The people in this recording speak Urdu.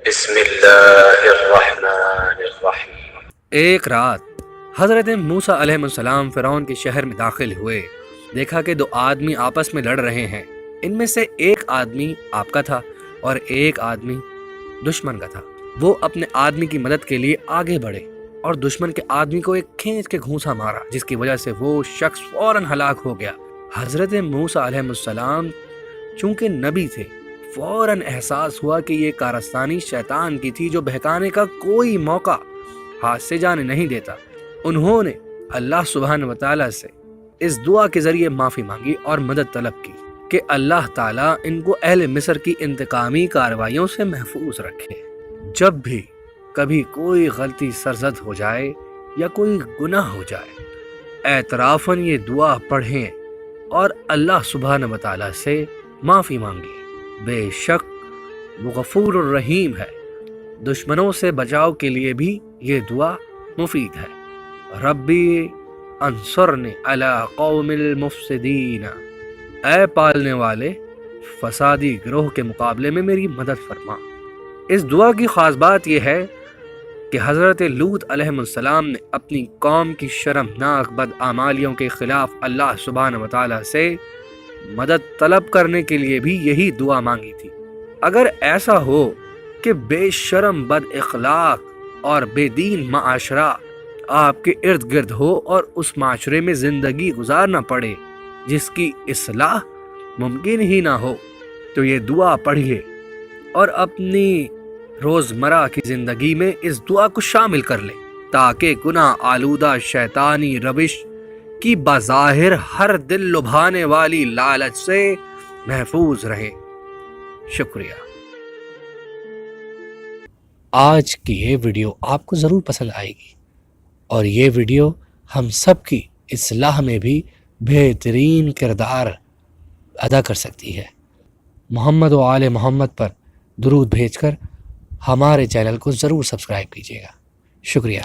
بسم اللہ الرحمن الرحیم۔ ایک رات حضرت موسیٰ علیہ السلام فرعون کے شہر میں داخل ہوئے۔ دیکھا کہ دو آدمی آپس میں لڑ رہے ہیں۔ ان میں سے ایک آدمی آپ کا تھا اور ایک آدمی دشمن کا تھا۔ وہ اپنے آدمی کی مدد کے لیے آگے بڑھے اور دشمن کے آدمی کو ایک کھینچ کے گھونسا مارا، جس کی وجہ سے وہ شخص فوراً ہلاک ہو گیا۔ حضرت موسیٰ علیہ السلام چونکہ نبی تھے، فوراً احساس ہوا کہ یہ کارستانی شیطان کی تھی جو بہکانے کا کوئی موقع ہاتھ سے جانے نہیں دیتا۔ انہوں نے اللہ سبحانہ وتعالی سے اس دعا کے ذریعے معافی مانگی اور مدد طلب کی کہ اللہ تعالیٰ ان کو اہل مصر کی انتقامی کارروائیوں سے محفوظ رکھے۔ جب بھی کبھی کوئی غلطی سرزد ہو جائے یا کوئی گناہ ہو جائے، اعترافاً یہ دعا پڑھیں اور اللہ سبحانہ وتعالی سے معافی مانگیں۔ بے شک وہ غفور الرحیم ہے۔ دشمنوں سے بچاؤ کے لیے بھی یہ دعا مفید ہے۔ ربی انصرنی علی قوم المفسدین، اے پالنے والے فسادی گروہ کے مقابلے میں میری مدد فرما۔ اس دعا کی خاص بات یہ ہے کہ حضرت لوط علیہ السلام نے اپنی قوم کی شرمناک بدعمالیوں کے خلاف اللہ سبحانہ وتعالی سے مدد طلب کرنے کے لیے بھی یہی دعا مانگی تھی۔ اگر ایسا ہو کہ بے شرم بد اخلاق اور بے دین معاشرہ آپ کے ارد گرد ہو اور اس معاشرے میں زندگی گزارنا پڑے جس کی اصلاح ممکن ہی نہ ہو، تو یہ دعا پڑھیے اور اپنی روزمرہ کی زندگی میں اس دعا کو شامل کر لیں تاکہ گناہ آلودہ شیطانی روش کی بظاہر ہر دل لبھانے والی لالچ سے محفوظ رہیں۔ شکریہ۔ آج کی یہ ویڈیو آپ کو ضرور پسند آئے گی اور یہ ویڈیو ہم سب کی اصلاح میں بھی بہترین کردار ادا کر سکتی ہے۔ محمد و آل محمد پر درود بھیج کر ہمارے چینل کو ضرور سبسکرائب کیجیے گا۔ شکریہ۔